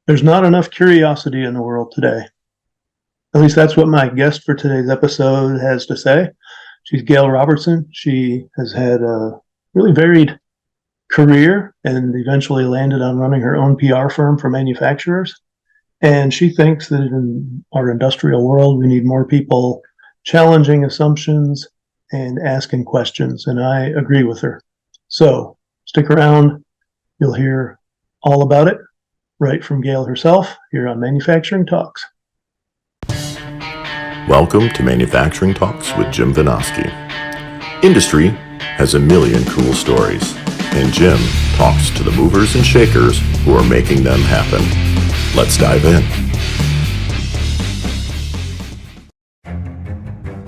There's not enough curiosity in the world today. At least that's what my guest for today's episode has to say. She's Gail Robertson. She has had a really varied career and eventually landed on running her own PR firm for manufacturers. And she thinks that in our industrial world, we need more people challenging assumptions and asking questions. And I agree with her. So stick around. You'll hear all about it right from Gail herself here on Manufacturing Talks. Welcome to Manufacturing Talks with Jim Vinosky. Industry has a million cool stories, and Jim talks to the movers and shakers who are making them happen. Let's dive in.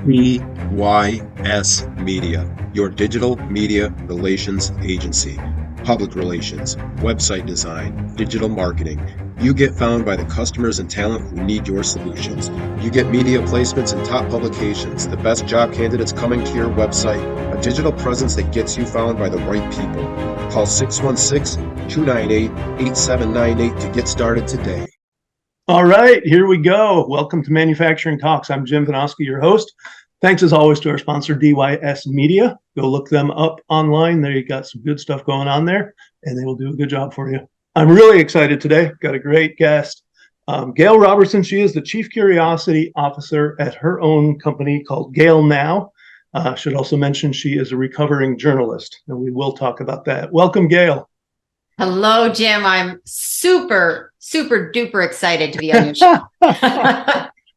BYS Media, your digital media relations agency. Public relations, website design, digital marketing. You get found by the customers and talent who need your solutions. You get media placements in top publications, the best job candidates coming to your website, a digital presence that gets you found by the right people. Call 616-298-8798 to get started today. All right, here we go. Welcome to Manufacturing Talks. I'm Jim Vinosky, your host. Thanks as always to our sponsor, DYS Media. Go look them up online. They got some good stuff going on there, and they will do a good job for you. I'm really excited today. Got a great guest. Gail Robertson. She is the Chief Curiosity Officer at her own company called GailNow. Should also mention she is a recovering journalist, and we will talk about that. Welcome, Gail. Hello, Jim. I'm super duper excited to be on your show.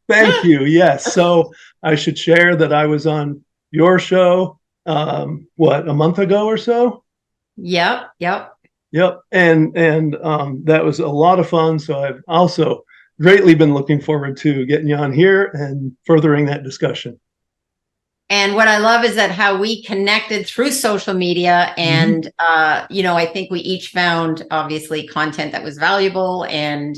Thank you. Yes. So I should share that I was on your show, a month ago or so? Yep. And that was a lot of fun. So I've also greatly been looking forward to getting you on here and furthering that discussion. And what I love is that how we connected through social media and, I think we each found obviously content that was valuable and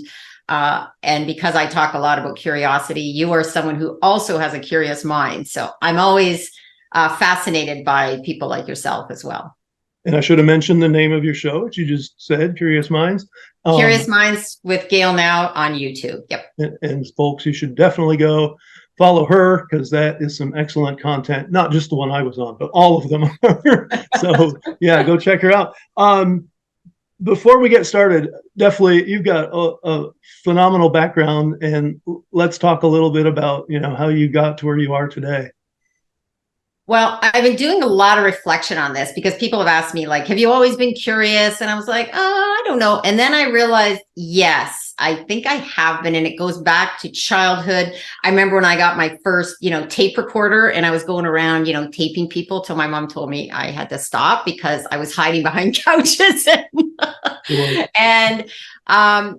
because I talk a lot about curiosity, you are someone who also has a curious mind. So I'm always fascinated by people like yourself as well. And I should have mentioned the name of your show, which you just said, Curious Minds. Curious Minds with GailNow on YouTube. Yep. And folks, you should definitely go follow her because that is some excellent content. Not just the one I was on, but all of them. So yeah, go check her out. Before we get started, definitely you've got a phenomenal background, and let's talk a little bit about, how you got to where you are today. Well, I've been doing a lot of reflection on this because people have asked me, like, have you always been curious? And I was like, I don't know. And then I realized, yes, I think I have been. And it goes back to childhood. I remember when I got my first, tape recorder and I was going around, taping people till my mom told me I had to stop because I was hiding behind couches. And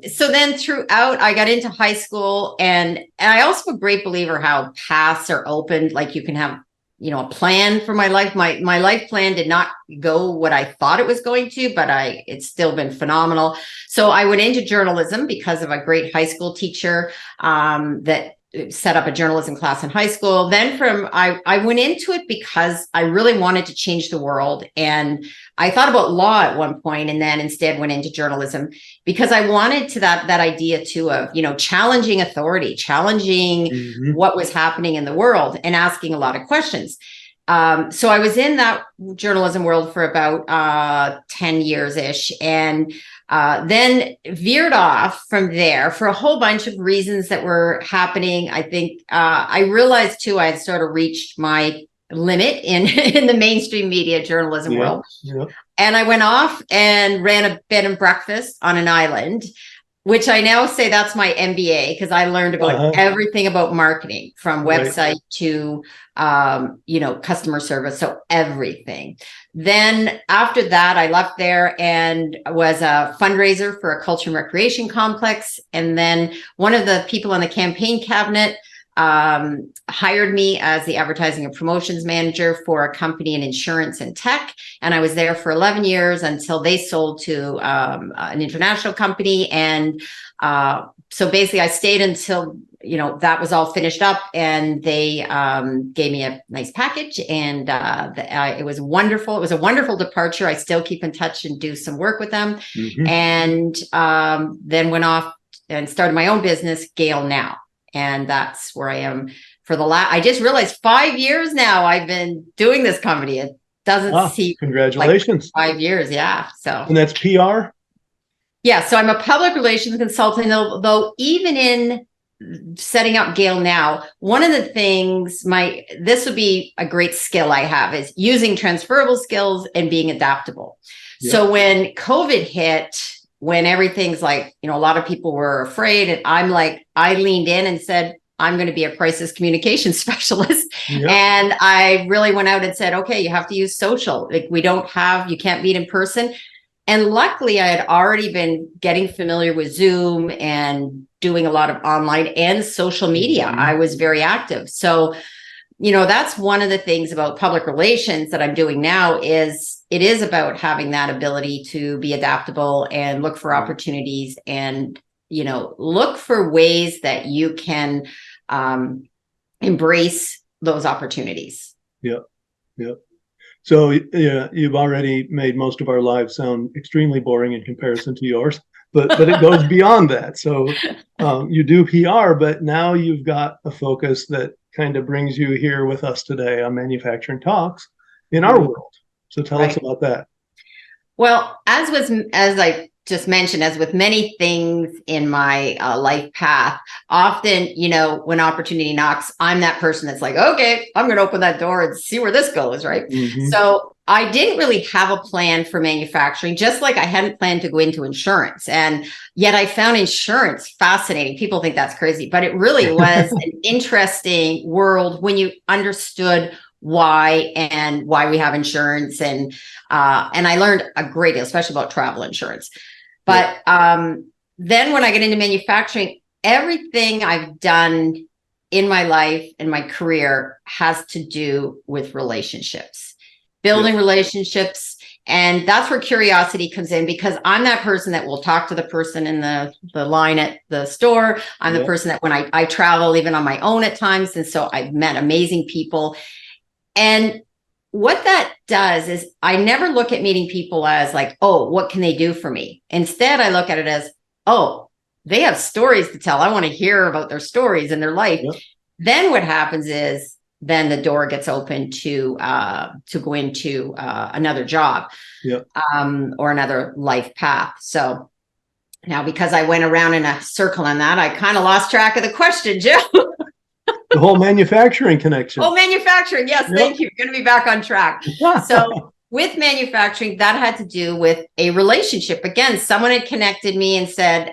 so then throughout, I got into high school and I also am a great believer how paths are opened. Like you can have a plan for my life. My life plan did not go what I thought it was going to, but it's still been phenomenal. So I went into journalism because of a great high school teacher that set up a journalism class in high school. Then I went into it because I really wanted to change the world. And I thought about law at one point and then instead went into journalism because I wanted to that idea too of, challenging authority, challenging what was happening in the world and asking a lot of questions. So I was in that journalism world for about 10 years-ish and then veered off from there for a whole bunch of reasons that were happening. I think I realized too, I had sort of reached my limit in the mainstream media journalism world. Yeah. And I went off and ran a bed and breakfast on an island, which I now say that's my MBA because I learned about everything about marketing from website to, customer service. So everything. Then after that, I left there and was a fundraiser for a culture and recreation complex. And then one of the people on the campaign cabinet hired me as the advertising and promotions manager for a company in insurance and tech. And I was there for 11 years until they sold to an international company. And so basically I stayed until, that was all finished up and they gave me a nice package and it was wonderful. It was a wonderful departure. I still keep in touch and do some work with them. And then went off and started my own business, GailNow. And that's where I am for I just realized 5 years now I've been doing this company. It doesn't seem congratulations. like 5 years. Yeah. So, and that's PR. Yeah. So I'm a public relations consultant, though even in setting up GailNow, one of the things this would be a great skill I have is using transferable skills and being adaptable. Yep. So when COVID hit, when everything's like, a lot of people were afraid, and I leaned in and said, I'm going to be a crisis communication specialist. Yep. And I really went out and said, okay, you have to use social. Like you can't meet in person. And luckily I had already been getting familiar with Zoom and doing a lot of online and social media. Mm-hmm. I was very active. So, that's one of the things about public relations that I'm doing now is it is about having that ability to be adaptable and look for opportunities and, look for ways that you can embrace those opportunities. Yep. Yep. So you've already made most of our lives sound extremely boring in comparison to yours, but it goes beyond that. So you do PR, but now you've got a focus that kind of brings you here with us today on Manufacturing Talks in our world. So tell us about that. Well, as I just mentioned, as with many things in my life path, often, when opportunity knocks, I'm that person that's like, okay, I'm going to open that door and see where this goes, right? Mm-hmm. So I didn't really have a plan for manufacturing, just like I hadn't planned to go into insurance. And yet I found insurance fascinating. People think that's crazy, but it really was an interesting world when you understood why we have insurance. And I learned a great deal, especially about travel insurance. But then when I get into manufacturing, everything I've done in my life and my career has to do with relationships, building relationships. And that's where curiosity comes in, because I'm that person that will talk to the person in the line at the store. I'm the person that when I travel, even on my own at times. And so I've met amazing people. And what that does is I never look at meeting people as like, oh, what can they do for me? Instead, I look at it as, oh, they have stories to tell. I want to hear about their stories and their life. Yep. Then what happens is then the door gets open to go into another job or another life path. So now, because I went around in a circle on that, I kind of lost track of the question, Jim. The whole manufacturing connection. Oh, manufacturing. Yes. Yep. Thank you. You're going to be back on track. So with manufacturing, that had to do with a relationship. Again, someone had connected me and said,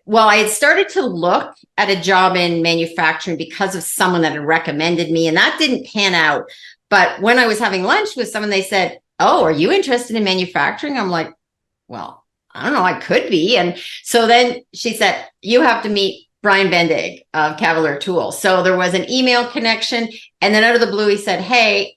well, I had started to look at a job in manufacturing because of someone that had recommended me, and that didn't pan out. But when I was having lunch with someone, they said, oh, are you interested in manufacturing? I'm like, well, I don't know, I could be. And so then she said, you have to meet Brian Bendig of Cavalier Tools. So there was an email connection. And then out of the blue, he said, hey,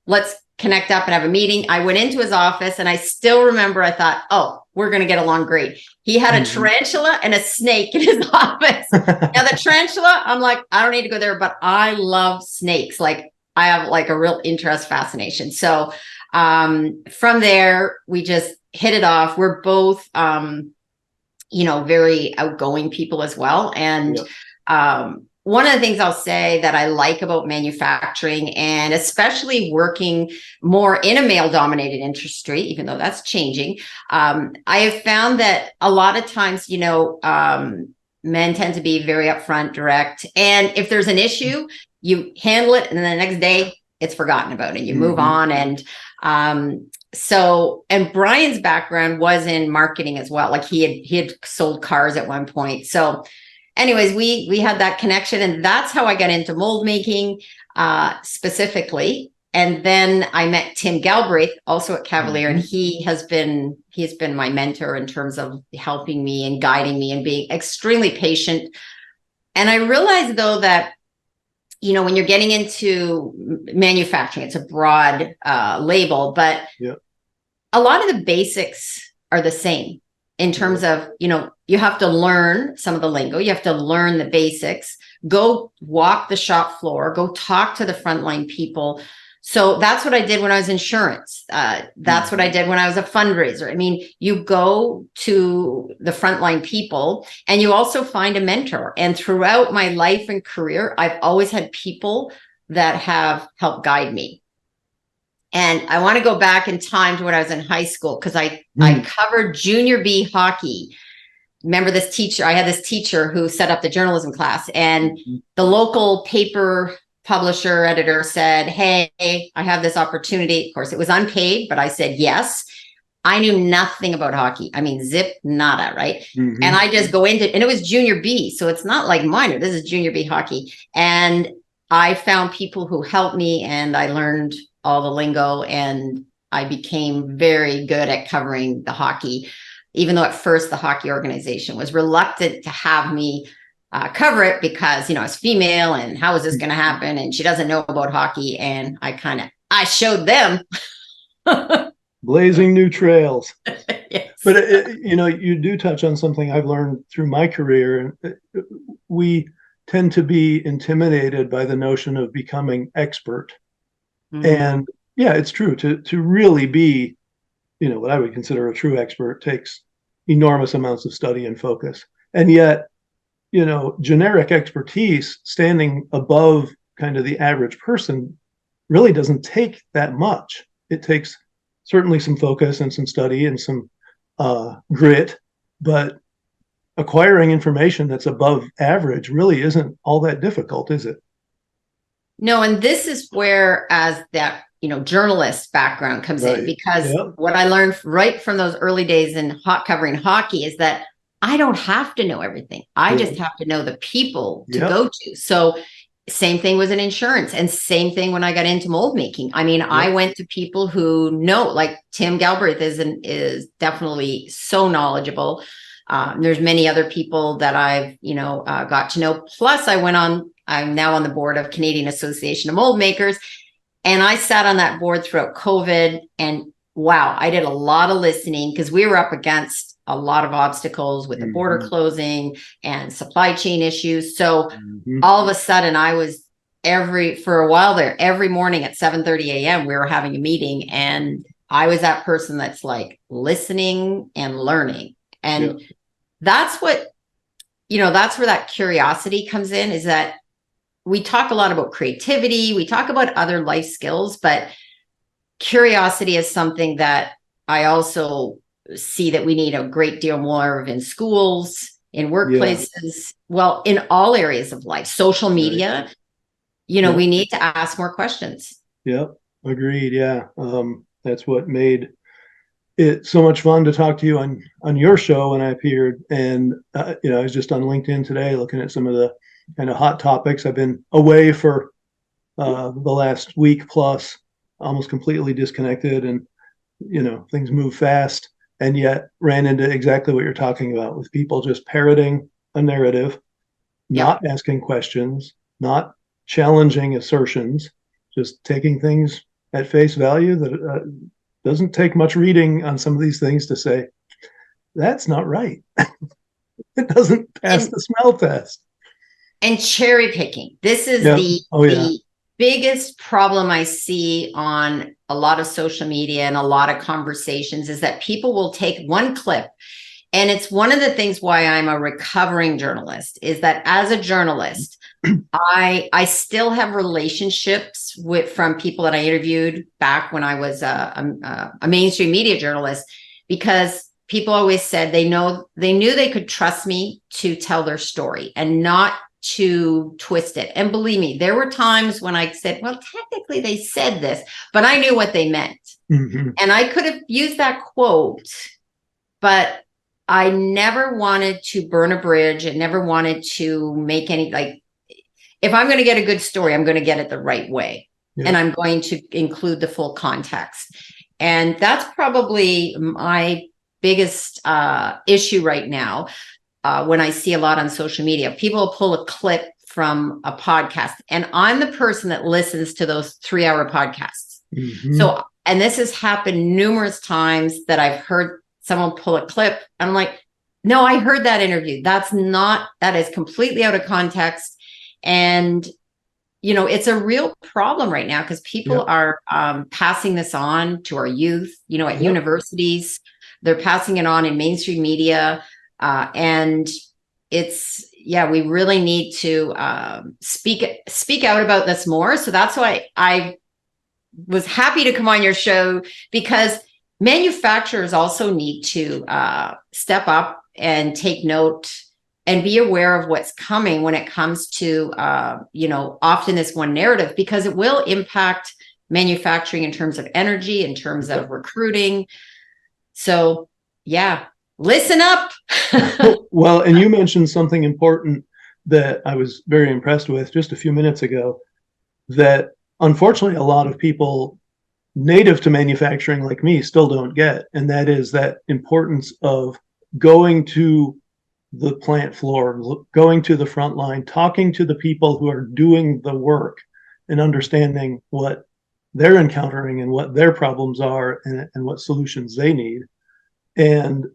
let's connect up and have a meeting. I went into his office and I still remember, I thought, oh, we're going to get along great. He had a tarantula and a snake in his office. Now the tarantula, I'm like, I don't need to go there, but I love snakes. Like I have like a real interest, fascination. So from there, we just hit it off. We're both, very outgoing people as well. And one of the things I'll say that I like about manufacturing, and especially working more in a male-dominated industry, even though that's changing, I have found that a lot of times, men tend to be very upfront, direct. And if there's an issue, you handle it, and then the next day it's forgotten about and you move on. And and Brian's background was in marketing as well. Like he had sold cars at one point. So anyways, we had that connection, and that's how I got into mold making specifically. And then I met Tim Galbraith, also at Cavalier, and he's been my mentor in terms of helping me and guiding me and being extremely patient. And I realized though that, when you're getting into manufacturing, it's a broad label, but a lot of the basics are the same in terms of, you have to learn some of the lingo. You have to learn the basics, go walk the shop floor, go talk to the frontline people So that's what I did when I was insurance. That's what I did when I was a fundraiser. I mean, you go to the frontline people and you also find a mentor. And throughout my life and career, I've always had people that have helped guide me. And I want to go back in time to when I was in high school, because I covered junior B hockey. Remember this teacher? I had this teacher who set up the journalism class, and the local paper publisher editor said, "Hey, I have this opportunity." Of course, it was unpaid, but I said yes. I knew nothing about hockey. I mean, zip nada, right? And I just go into, and it was junior B, so it's not like minor. This is junior B hockey. And I found people who helped me, and I learned all the lingo, and I became very good at covering the hockey, even though at first the hockey organization was reluctant to have me cover it because, I was female, and how is this going to happen? And she doesn't know about hockey. And I showed them. Blazing new trails. Yes. But, you do touch on something I've learned through my career. We tend to be intimidated by the notion of becoming expert. And yeah, it's true. To really be, what I would consider a true expert takes enormous amounts of study and focus. And yet, generic expertise standing above kind of the average person really doesn't take that much. It takes certainly some focus and some study and some grit, but acquiring information that's above average really isn't all that difficult, is it? No, and this is where, as that, journalist background comes in, because what I learned right from those early days in covering hockey is that I don't have to know everything. I just have to know the people to go to. So same thing was in insurance, and same thing when I got into mold making. I mean, I went to people who know, like Tim Galbraith is definitely so knowledgeable. There's many other people that I've, got to know. Plus I'm now on the board of Canadian Association of Mold Makers. And I sat on that board throughout COVID, and wow, I did a lot of listening because we were up against a lot of obstacles with the border closing and supply chain issues. So all of a sudden I was for a while there, every morning at 7:30 a.m. we were having a meeting, and I was that person that's like listening and learning. And that's what, that's where that curiosity comes in, is that we talk a lot about creativity, we talk about other life skills, but curiosity is something that I also see that we need a great deal more of in schools, in workplaces, well, in all areas of life, social media, we need to ask more questions. Yep. Agreed. Yeah. That's what made it so much fun to talk to you on your show when I appeared. And, I was just on LinkedIn today looking at some of the kind of hot topics. I've been away for the last week plus, almost completely disconnected, and things move fast, and yet ran into exactly what you're talking about, with people just parroting a narrative, not asking questions, not challenging assertions, just taking things at face value. That doesn't take much reading on some of these things to say that's not right. It doesn't pass the smell test. And cherry picking. This is the biggest problem I see on a lot of social media and a lot of conversations, is that people will take one clip. And it's one of the things why I'm a recovering journalist, is that as a journalist, I still have relationships from people that I interviewed back when I was a mainstream media journalist, because people always said they knew they could trust me to tell their story and not to twist it. And believe me, there were times when I said, well, technically they said this, but I knew what they meant. And I could have used that quote, but I never wanted to burn a bridge, and never wanted to make any, if I'm going to get a good story, I'm going to get it the right way. And I'm going to include the full context. And that's probably my biggest issue right now. When I see a lot on social media, people pull a clip from a podcast, and I'm the person that listens to those 3-hour podcasts. So, and this has happened numerous times that I've heard someone pull a clip, and I'm like, no, I heard that interview. That is completely out of context. And, it's a real problem right now because people are passing this on to our youth, at universities. They're passing it on in mainstream media. And we really need to speak out about this more. So that's why I was happy to come on your show, because manufacturers also need to step up and take note and be aware of what's coming when it comes to, often this one narrative, because it will impact manufacturing in terms of energy, in terms of recruiting. So, listen up. Well, and you mentioned something important that I was very impressed with just a few minutes ago, that unfortunately a lot of people native to manufacturing like me still don't get, and that is that importance of going to the plant floor, going to the front line, talking to the people who are doing the work and understanding what they're encountering and what their problems are, and what solutions they need. And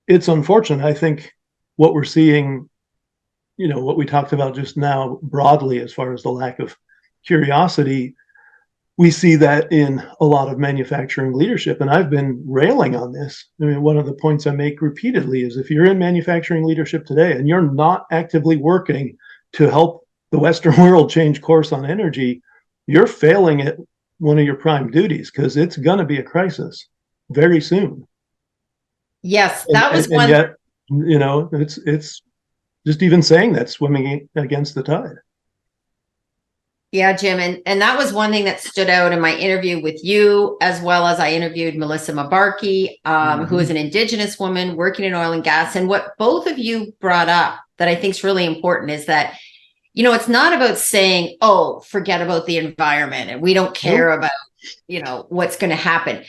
it's unfortunate. I think what we're seeing, what we talked about just now broadly, as far as the lack of curiosity, we see that in a lot of manufacturing leadership. And I've been railing on this. I mean, one of the points I make repeatedly is, if you're in manufacturing leadership today and you're not actively working to help the Western world change course on energy, you're failing at one of your prime duties, because it's going to be a crisis very soon. Yes, that was one. And yet, it's just even saying that, swimming against the tide. Yeah, Jim. And that was one thing that stood out in my interview with you, as well as I interviewed Melissa Mabarki, who is an Indigenous woman working in oil and gas. And what both of you brought up that I think is really important is that, it's not about saying, oh, forget about the environment and we don't care about, what's going to happen.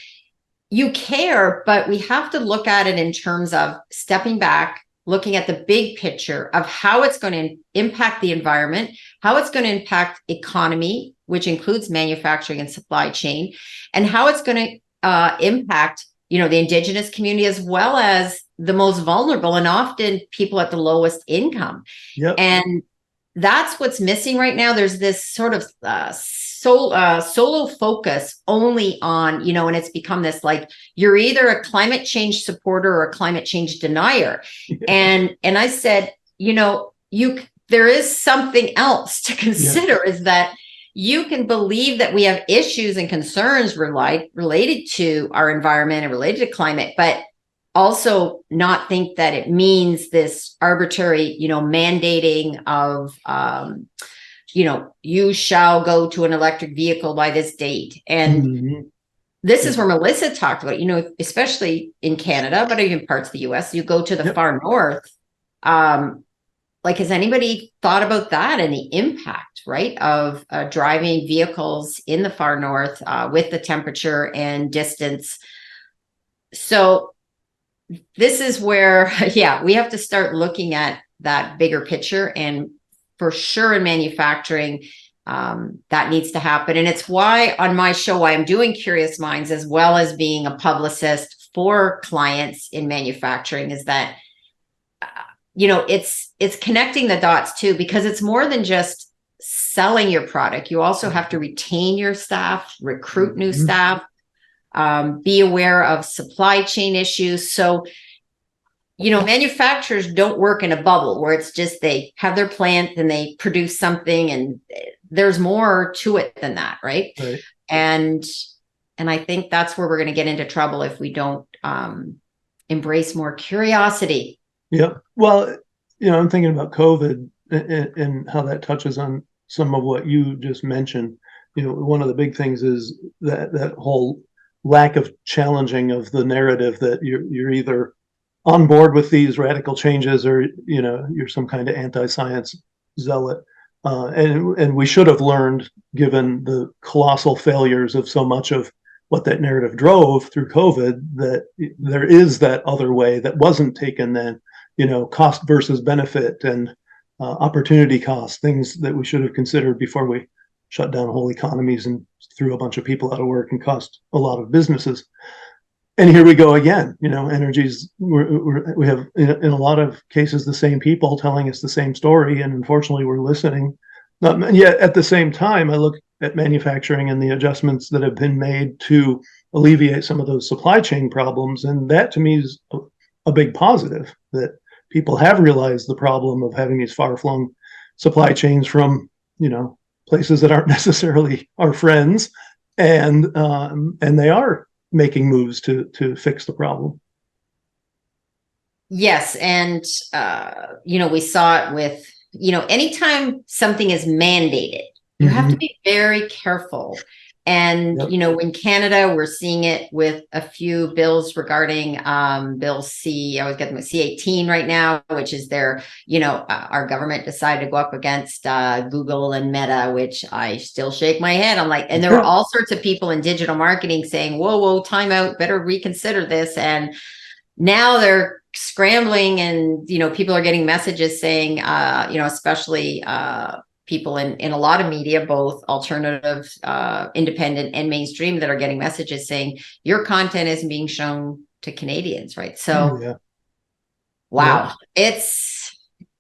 You care, but we have to look at it in terms of stepping back, looking at the big picture of how it's going to impact the environment, how it's going to impact economy, which includes manufacturing and supply chain, and how it's going to impact, the Indigenous community, as well as the most vulnerable and often people at the lowest income. Yep. And that's what's missing right now. There's this sort of solo focus only on, and it's become this, like, you're either a climate change supporter or a climate change denier. And I said, there is something else to consider, is that you can believe that we have issues and concerns related to our environment and related to climate, but also not think that it means this arbitrary, mandating of, you shall go to an electric vehicle by this date. And this is where Melissa talked about, especially in Canada, but even parts of the US, you go to the far north. Has anybody thought about that and the impact, right, of driving vehicles in the far north with the temperature and distance? So this is where, we have to start looking at that bigger picture. And for sure in manufacturing, that needs to happen. And it's why on my show, I'm doing Curious Minds, as well as being a publicist for clients in manufacturing, is that, it's connecting the dots too, because it's more than just selling your product. You also have to retain your staff, recruit new staff, be aware of supply chain issues. So, manufacturers don't work in a bubble where it's just they have their plant and they produce something, and there's more to it than that, right? And I think that's where we're going to get into trouble if we don't embrace more curiosity. Yeah. Well, I'm thinking about COVID and how that touches on some of what you just mentioned. One of the big things is that whole lack of challenging of the narrative that you're either on board with these radical changes, or you're some kind of anti-science zealot, and we should have learned, given the colossal failures of so much of what that narrative drove through COVID, that there is that other way that wasn't taken then, cost versus benefit and opportunity cost, things that we should have considered before we shut down whole economies and threw a bunch of people out of work and cost a lot of businesses. And here we go again. Energies, we have in a lot of cases the same people telling us the same story, and unfortunately we're listening Yet at the same time, I look at manufacturing and the adjustments that have been made to alleviate some of those supply chain problems. And that to me is a big positive, that people have realized the problem of having these far flung supply chains from, places that aren't necessarily our friends. And they are making moves to fix the problem. Yes. And, we saw it with, anytime something is mandated, you have to be very careful. And, Yep. in Canada, we're seeing it with a few bills regarding Bill C. I was getting the C-18 right now, which is their, our government decided to go up against Google and Meta, which I still shake my head. I'm like, and there were all sorts of people in digital marketing saying, whoa, time out, better reconsider this. And now they're scrambling, and people are getting messages saying, especially people in a lot of media, both alternative, independent, and mainstream, that are getting messages saying your content isn't being shown to Canadians, right? So, wow, it is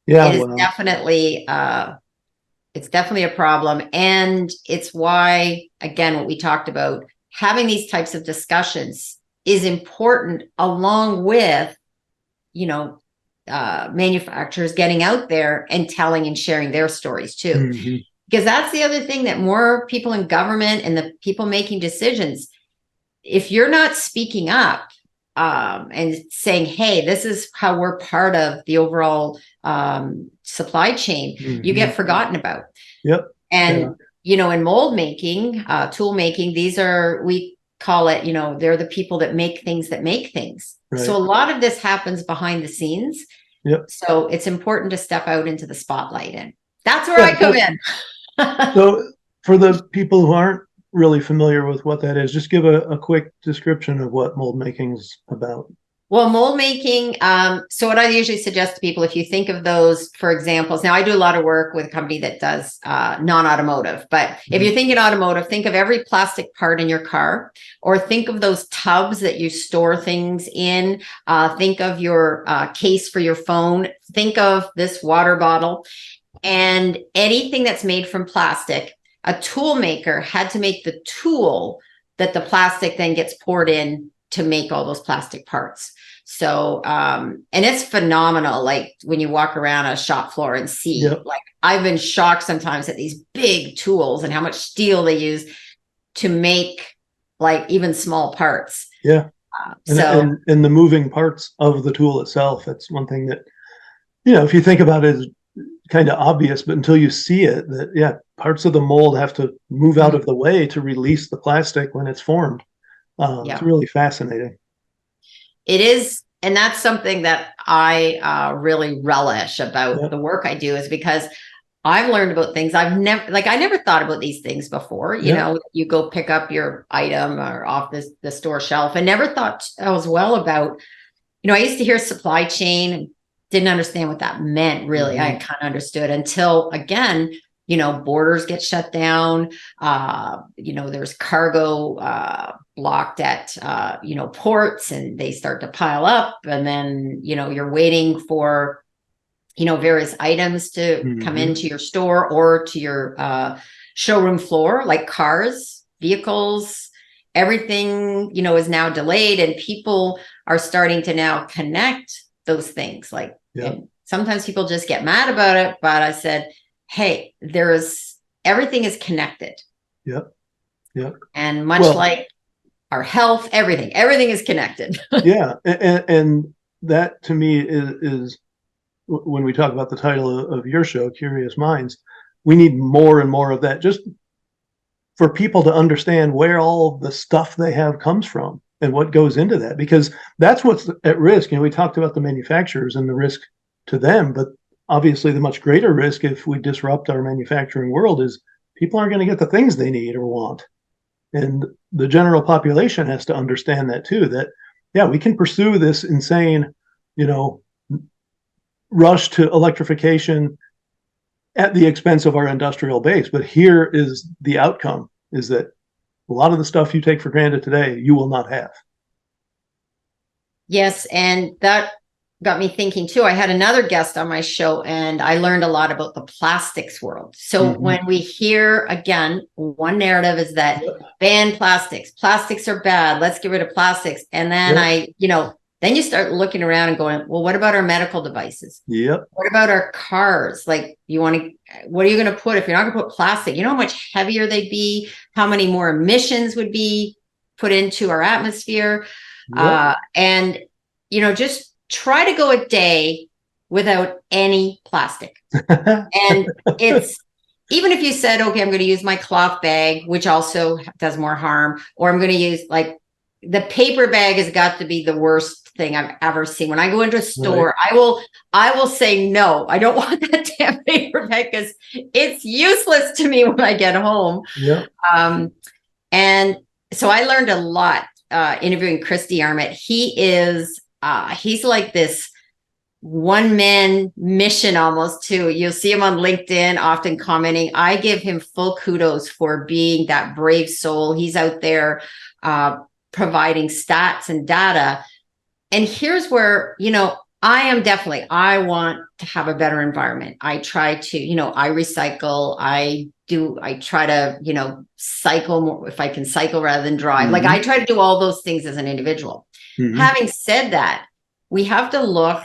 definitely it's definitely a problem, and it's why, again, what we talked about, having these types of discussions is important, along with manufacturers getting out there and telling and sharing their stories too. Because that's the other thing, that more people in government and the people making decisions, if you're not speaking up and saying, hey, this is how we're part of the overall supply chain, you get forgotten about. Yep. And in mold making, tool making, we call it, they're the people that make things. Right. So a lot of this happens behind the scenes. Yep. So it's important to step out into the spotlight, and that's where I come in. So for the people who aren't really familiar with what that is, just give a quick description of what mold making is about. Well, mold making, so what I usually suggest to people, if you think of those for examples, now I do a lot of work with a company that does non-automotive, but if you're thinking automotive, think of every plastic part in your car, or think of those tubs that you store things in, think of your case for your phone, think of this water bottle, and anything that's made from plastic. A tool maker had to make the tool that the plastic then gets poured in to make all those plastic parts. So, and it's phenomenal. Like when you walk around a shop floor and see, like, I've been shocked sometimes at these big tools and how much steel they use to make like even small parts. Yeah. And the moving parts of the tool itself, that's one thing that, if you think about it, is kind of obvious, but until you see it, that, parts of the mold have to move out of the way to release the plastic when it's formed. It's really fascinating. It is. And that's something that I really relish about the work I do, is because I've learned about things I never thought about these things before. You go pick up your item or off the store shelf, and never thought as well about, I used to hear supply chain and didn't understand what that meant, really. I kind of understood until, again, borders get shut down. There's cargo blocked at, ports, and they start to pile up. And then, you're waiting for, various items to come into your store or to your showroom floor, like cars, vehicles, everything, is now delayed, and people are starting to now connect those things. Like, and sometimes people just get mad about it, but I said, hey, everything is connected. Yep. And much like our health, everything is connected. And that to me is when we talk about the title of your show, Curious Minds, we need more and more of that, just for people to understand where all the stuff they have comes from and what goes into that, because that's what's at risk. We talked about the manufacturers and the risk to them, but obviously the much greater risk if we disrupt our manufacturing world is people aren't going to get the things they need or want. And the general population has to understand that too, that, we can pursue this insane, rush to electrification at the expense of our industrial base. But here is the outcome, is that a lot of the stuff you take for granted today, you will not have. Yes. And that got me thinking too. I had another guest on my show and I learned a lot about the plastics world. So when we hear, again, one narrative is that ban plastics, plastics are bad, let's get rid of plastics. And then then you start looking around and going, well, what about our medical devices? Yep. What about our cars? Like, what are you going to put if you're not going to put plastic? You know how much heavier they'd be, how many more emissions would be put into our atmosphere. Yep. And, just try to go a day without any plastic. And it's, even if you said, okay, I'm going to use my cloth bag, which also does more harm, or I'm going to use like the paper bag has got to be the worst thing I've ever seen. When I go into a store, right. I will say, no, I don't want that damn paper bag because it's useless to me when I get home. Yeah. And so I learned a lot interviewing Christy Armit. He's like this one-man mission almost too. You'll see him on LinkedIn often commenting. I give him full kudos for being that brave soul. He's out there providing stats and data. And here's where, I want to have a better environment. I try to, I recycle, I try to, cycle more if I can cycle rather than drive. Like I try to do all those things as an individual. Having said that, we have to look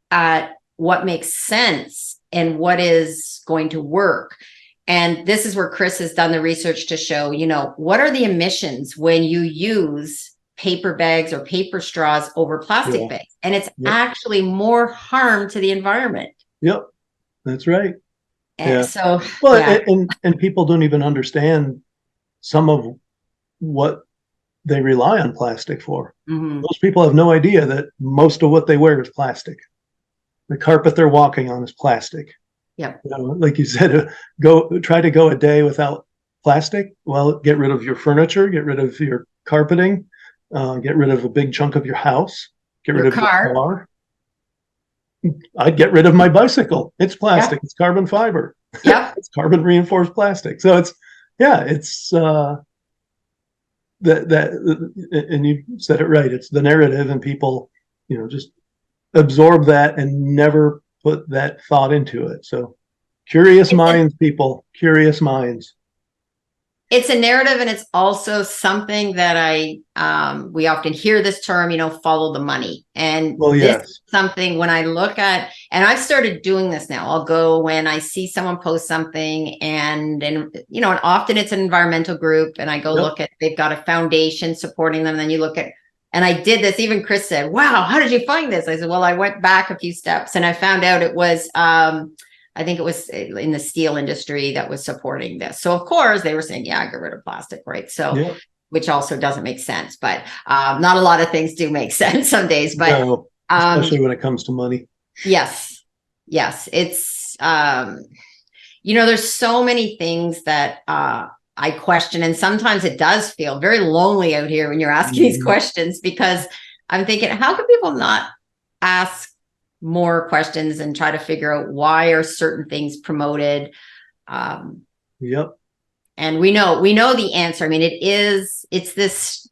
at what makes sense and what is going to work. And this is where Chris has done the research to show, what are the emissions when you use paper bags or paper straws over plastic bags? And it's actually more harm to the environment. Yep, that's right. And so, and people don't even understand some of what they rely on plastic for. Most people have no idea that most of what they wear is plastic. The carpet they're walking on is plastic. Yep. Like you said, try to go a day without plastic. Well, get rid of your furniture, get rid of your carpeting, get rid of a big chunk of your house, get rid of your car. I'd get rid of my bicycle. It's plastic. Yep. It's carbon fiber. Yep. It's carbon reinforced plastic. So it's that and you said it right. It's the narrative, and people, just absorb that and never put that thought into it. So curious minds, people, curious minds. It's a narrative, and it's also something that we often hear this term, follow the money. And this is something when I look at, and I've started doing this now, I'll go when I see someone post something and often it's an environmental group, and I go look at, they've got a foundation supporting them. And then you look at, and I did this, even Chris said, wow, how did you find this? I said, well, I went back a few steps and I found out it was, I think it was in the steel industry that was supporting this. So of course they were saying, get rid of plastic, right? So, which also doesn't make sense, but not a lot of things do make sense some days, but especially when it comes to money. Yes. It's, there's so many things that I question, and sometimes it does feel very lonely out here when you're asking these questions, because I'm thinking, how can people not ask more questions and try to figure out why are certain things promoted? And we know the answer. I mean, it's this,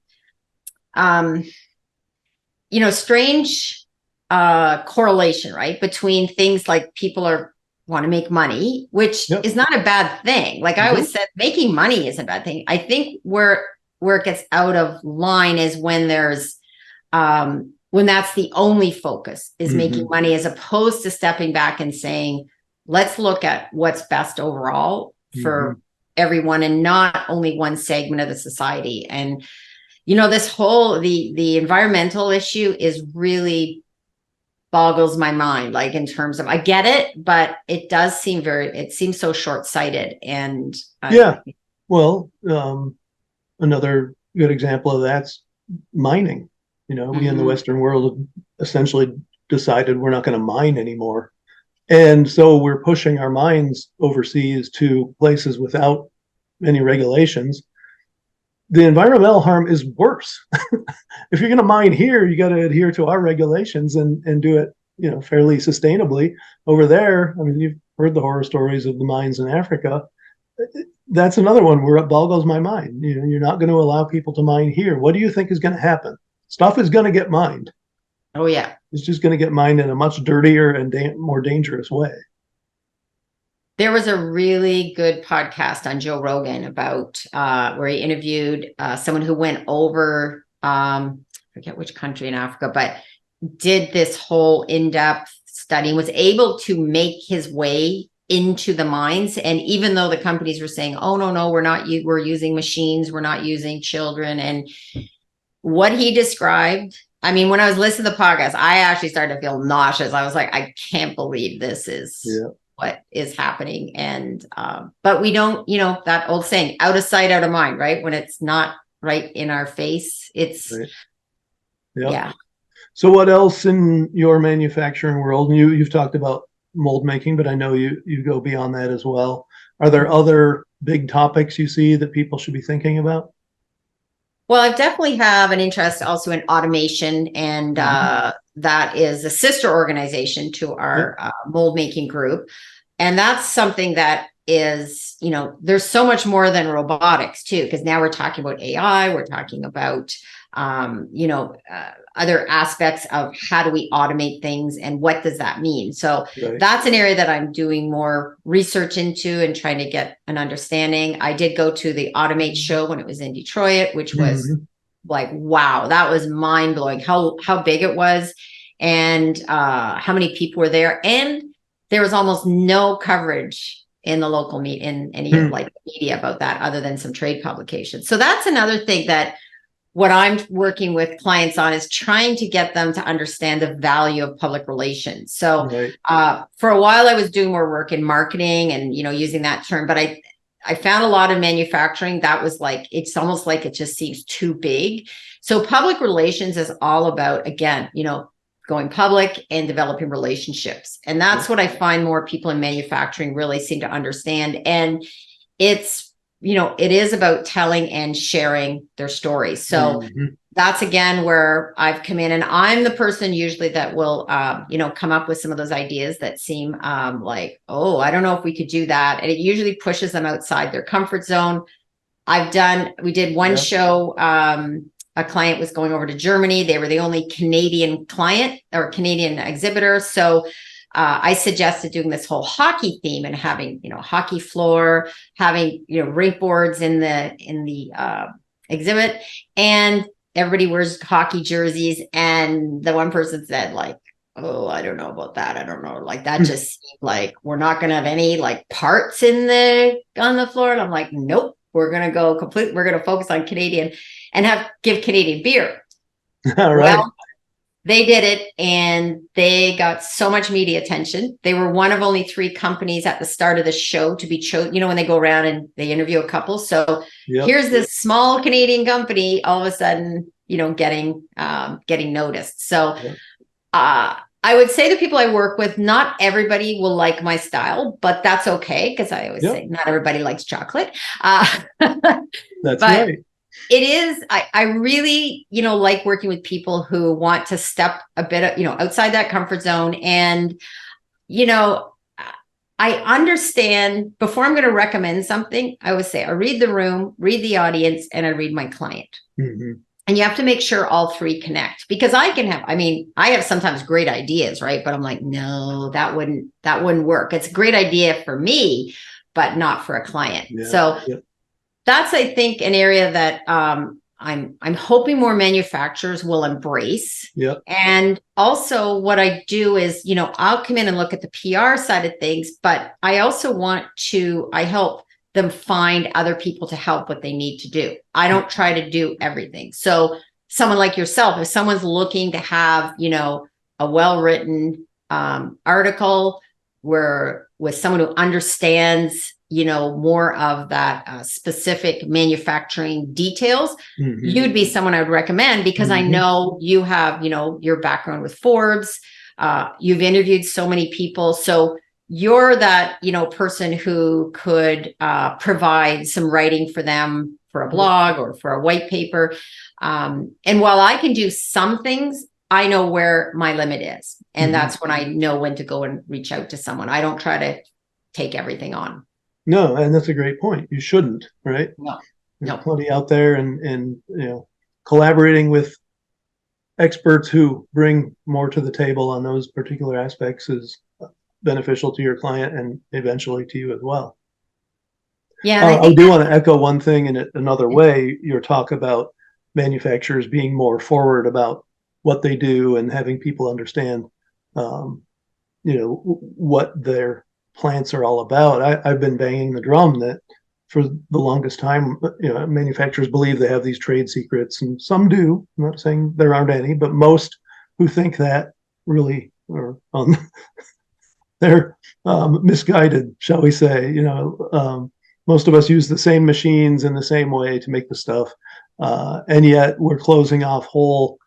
strange correlation, right? Between things like people want to make money, which is not a bad thing. Like I always said, making money is a bad thing. I think where it gets out of line is when there's, when that's the only focus is making money, as opposed to stepping back and saying, let's look at what's best overall for everyone and not only one segment of the society. And, this whole, the environmental issue is really boggles my mind, like in terms of, I get it, but it does seem it seems so short-sighted. And well, another good example of that's mining. We in the Western world have essentially decided we're not going to mine anymore. And so we're pushing our mines overseas to places without any regulations. The environmental harm is worse. If you're going to mine here, you got to adhere to our regulations and do it, fairly sustainably. Over there, I mean, you've heard the horror stories of the mines in Africa. That's another one where it boggles my mind. You're not going to allow people to mine here. What do you think is going to happen? Stuff is going to get mined. Oh, yeah. is just going to get mined in a much dirtier and more dangerous way. There was a really good podcast on Joe Rogan about where he interviewed someone who went over, I forget which country in Africa, but did this whole in-depth study and was able to make his way into the mines. And even though the companies were saying, oh, no, we're using machines, we're not using children. And what he described, I mean, when I was listening to the podcast, I actually started to feel nauseous. I was like, I can't believe this is what is happening. And, but we don't, that old saying, out of sight, out of mind, right? When it's not right in our face, it's, right. Yeah. So what else in your manufacturing world? And you've talked about mold making, but I know you go beyond that as well. Are there other big topics you see that people should be thinking about? Well, I definitely have an interest also in automation, and that is a sister organization to our mold making group. And that's something that is, there's so much more than robotics too, because now we're talking about AI, we're talking about, other aspects of how do we automate things and what does that mean? So that's an area that I'm doing more research into and trying to get an understanding. I did go to the Automate show when it was in Detroit, which was like, wow, that was mind blowing how big it was and how many people were there. And there was almost no coverage in the local in any like media about that other than some trade publications. So that's another thing that what I'm working with clients on is trying to get them to understand the value of public relations. So for a while I was doing more work in marketing and, using that term, but I found a lot of manufacturing that was like, it's almost like it just seems too big. So public relations is all about, again, going public and developing relationships. And that's what I find more people in manufacturing really seem to understand. And it's, it is about telling and sharing their stories. So that's again where I've come in, and I'm the person usually that will, come up with some of those ideas that seem like, oh, I don't know if we could do that. And it usually pushes them outside their comfort zone. We did one show, a client was going over to Germany. They were the only Canadian client or Canadian exhibitor. So I suggested doing this whole hockey theme and having, hockey floor, having, rink boards in the exhibit, and everybody wears hockey jerseys. And the one person said like, oh, I don't know about that. I don't know. Like that just seemed like we're not going to have any like parts on the floor. And I'm like, nope, we're going to go complete. We're going to focus on Canadian and give Canadian beer. All right. Well, they did it and they got so much media attention. They were one of only 3 companies at the start of the show to be chosen, when they go around and they interview a couple. So here's this small Canadian company all of a sudden, getting noticed. So I would say the people I work with, not everybody will like my style, but that's okay. Because I always say not everybody likes chocolate. That's right. It is, I really, like working with people who want to step a bit, outside that comfort zone. And, I understand before I'm going to recommend something, I would say I read the room, read the audience, and I read my client. And you have to make sure all 3 connect, because I have sometimes great ideas, right? But I'm like, no, that wouldn't work. It's a great idea for me, but not for a client. So that's, I think, an area that I'm hoping more manufacturers will embrace. And also what I do is, I'll come in and look at the PR side of things, but I also I help them find other people to help what they need to do. I don't try to do everything. So someone like yourself, if someone's looking to have, a well-written article with someone who understands, more of that specific manufacturing details, you'd be someone I would recommend, because I know you have, your background with Forbes, you've interviewed so many people. So you're that, person who could provide some writing for them for a blog or for a white paper. And while I can do some things, I know where my limit is. And that's when I know when to go and reach out to someone. I don't try to take everything on. No, and that's a great point. You shouldn't, right? No. There's plenty out there, and collaborating with experts who bring more to the table on those particular aspects is beneficial to your client and eventually to you as well. Yeah, and I I think do want to echo one thing in another way. Your talk about manufacturers being more forward about what they do and having people understand, um, what their plants are all about. I've been banging the drum that for the longest time, manufacturers believe they have these trade secrets, and some do. I'm not saying there aren't any, but most who think that really are on they're misguided, shall we say. Most of us use the same machines in the same way to make the stuff, and yet we're closing off whole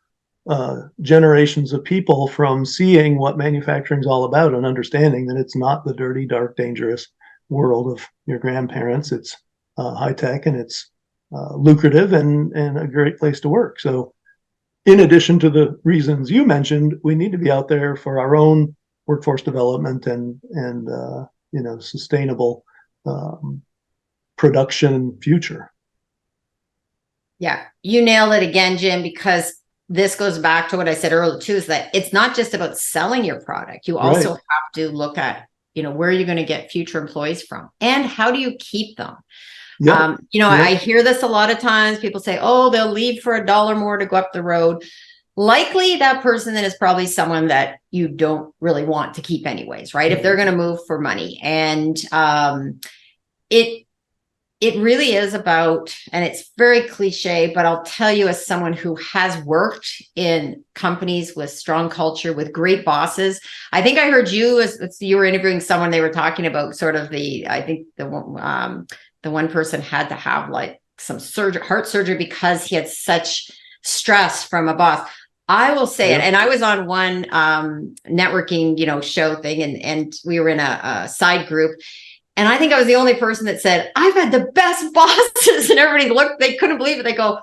generations of people from seeing what manufacturing is all about and understanding that it's not the dirty, dark, dangerous world of your grandparents. It's high tech, and it's lucrative, and a great place to work. So in addition to the reasons you mentioned, we need to be out there for our own workforce development and sustainable production future. Yeah, you nailed it again, Jim, because this goes back to what I said earlier too, is that it's not just about selling your product. You also have to look at, where you're going to get future employees from and how do you keep them? Yep. I hear this a lot of times. People say, oh, they'll leave for $1 more to go up the road. Likely that person then is probably someone that you don't really want to keep anyways, right? If they're going to move for money. And it really is about, and it's very cliche, but I'll tell you, as someone who has worked in companies with strong culture, with great bosses, I think I heard you as you were interviewing someone, they were talking about sort of I think the one person had to have like some heart surgery because he had such stress from a boss. I will say it. And I was on one networking, show thing, and we were in a side group. And I think I was the only person that said, I've had the best bosses. And everybody looked, they couldn't believe it. They go,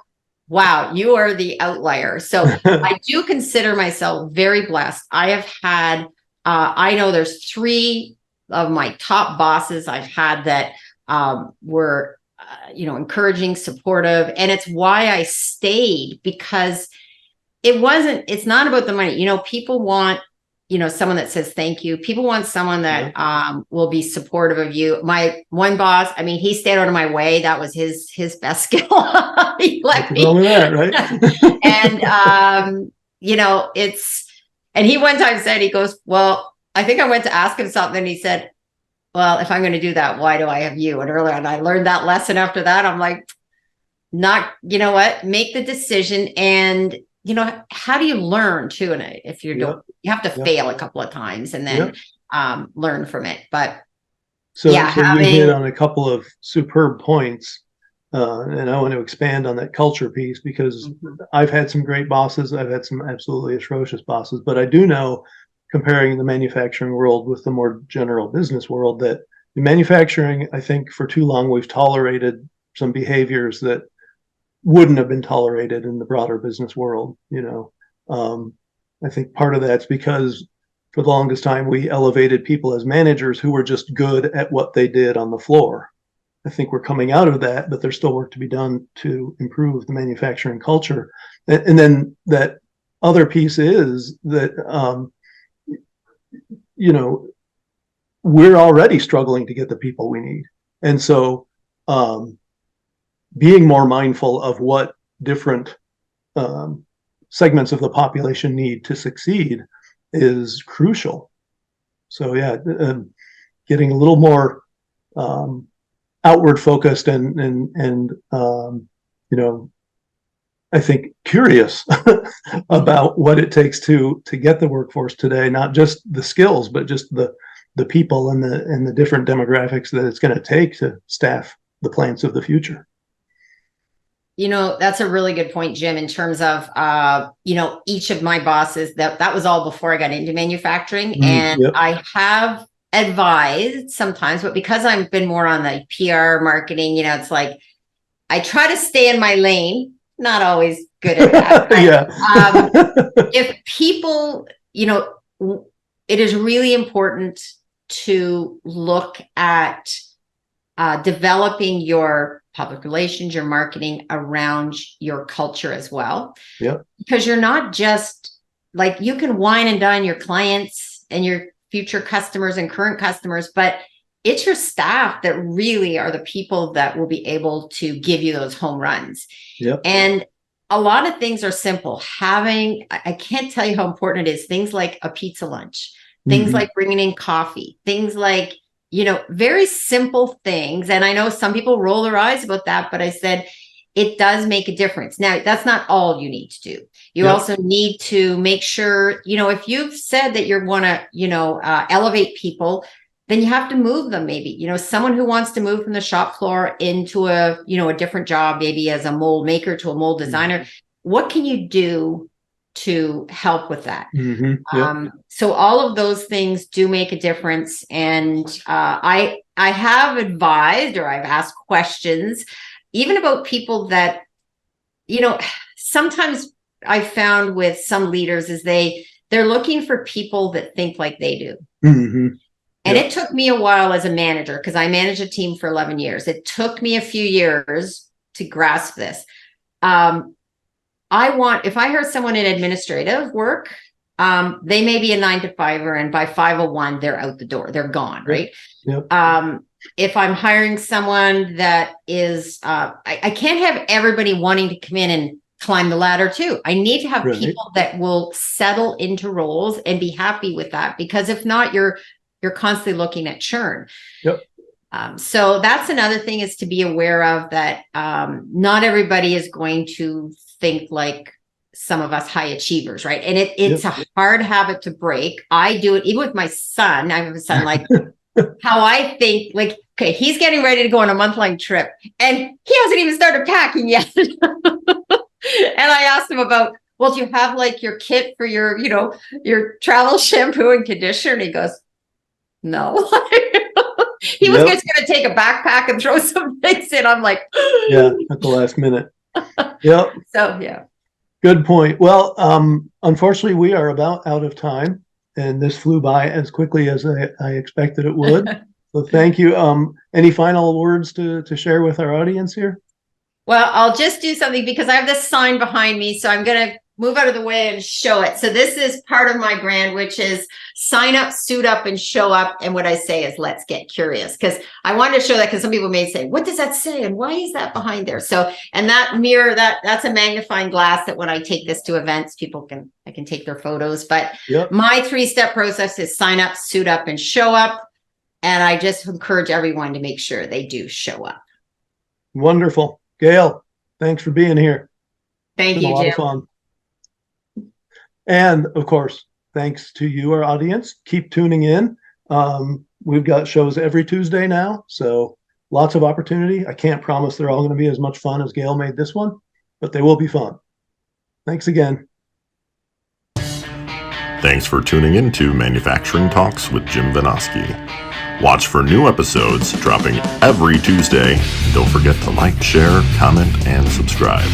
wow, you are the outlier. So I do consider myself very blessed. I have had, I know there's 3 of my top bosses I've had that were, encouraging, supportive. And it's why I stayed, because it's not about the money. People want, someone that says thank you. People want someone that will be supportive of you. My one boss, he stayed out of my way. That was his best skill. He let me. That, right? And and he one time said, he goes, well, I think I went to ask him something. And he said, well, if I'm going to do that, why do I have you? And earlier, and I learned that lesson after that. I'm like, make the decision. And how do you learn too? And if you don't, you have to fail a couple of times and then learn from it. But so you hit on a couple of superb points. And I want to expand on that culture piece, because I've had some great bosses. I've had some absolutely atrocious bosses, but I do know, comparing the manufacturing world with the more general business world, that in manufacturing, I think for too long, we've tolerated some behaviors that wouldn't have been tolerated in the broader business world. I think part of that's because for the longest time, we elevated people as managers who were just good at what they did on the floor. I think we're coming out of that, but there's still work to be done to improve the manufacturing culture. And then that other piece is that, we're already struggling to get the people we need. And so, being more mindful of what different segments of the population need to succeed is crucial. So getting a little more outward focused and I think curious about what it takes to get the workforce today, not just the skills, but just the people and the different demographics that it's going to take to staff the plants of the future. That's a really good point, Jim, in terms of, each of my bosses, that was all before I got into manufacturing. And I have advised sometimes, but because I've been more on the PR marketing, it's like, I try to stay in my lane, not always good at that. But, if people, it is really important to look at developing your public relations, your marketing around your culture as well. Yep. Because you're not just like, you can wine and dine your clients and your future customers and current customers, but it's your staff that really are the people that will be able to give you those home runs. Yep. And a lot of things are simple. I can't tell you how important it is. Things like a pizza lunch, things like bringing in coffee, things like, very simple things. And I know some people roll their eyes about that, but I said, it does make a difference. Now, that's not all you need to do. You also need to make sure, if you've said that you want to, elevate people, then you have to move them maybe. Someone who wants to move from the shop floor into a different job, maybe as a mold maker to a mold designer, what can you do to help with that? So all of those things do make a difference. And I have advised, or I've asked questions, even about people that, sometimes I found with some leaders is they're looking for people that think like they do. And it took me a while as a manager, because I managed a team for 11 years. It took me a few years to grasp this. If I heard someone in administrative work, they may be a 9 to 5er, and by 5:01, they're out the door. They're gone, right? Yep. If I'm hiring someone that is, I can't have everybody wanting to come in and climb the ladder too. I need to have people that will settle into roles and be happy with that, because if not, you're constantly looking at churn. Yep. So that's another thing, is to be aware of that. Not everybody is going to think like some of us high achievers, right? And it's a hard habit to break. I do it even with my son. I have a son, like how I think, like, okay, he's getting ready to go on a month-long trip and he hasn't even started packing yet. And I asked him about, well, do you have like your kit for your, your travel shampoo and conditioner? And he goes, no. He was just going to take a backpack and throw some things in. I'm like, at the last minute. Yep. So, yeah. Good point. Well, unfortunately, we are about out of time, and this flew by as quickly as I expected it would. So thank you. Any final words to share with our audience here? Well, I'll just do something, because I have this sign behind me, so I'm going to move out of the way and show it. So this is part of my brand, which is sign up, suit up, and show up. And what I say is, let's get curious, because I wanted to show that, because some people may say, what does that say? And why is that behind there? So, and that mirror, that's a magnifying glass that when I take this to events, I can take their photos. But my 3-step process is sign up, suit up, and show up. And I just encourage everyone to make sure they do show up. Wonderful. Gail, thanks for being here. Thank you, Jim. A lot of fun. And of course, thanks to you, our audience. Keep tuning in. We've got shows every Tuesday now, so lots of opportunity. I can't promise they're all going to be as much fun as Gail made this one, but they will be fun. Thanks again. Thanks for tuning in to Manufacturing Talks with Jim Vinosky. Watch for new episodes dropping every Tuesday. Don't forget to like, share, comment, and subscribe.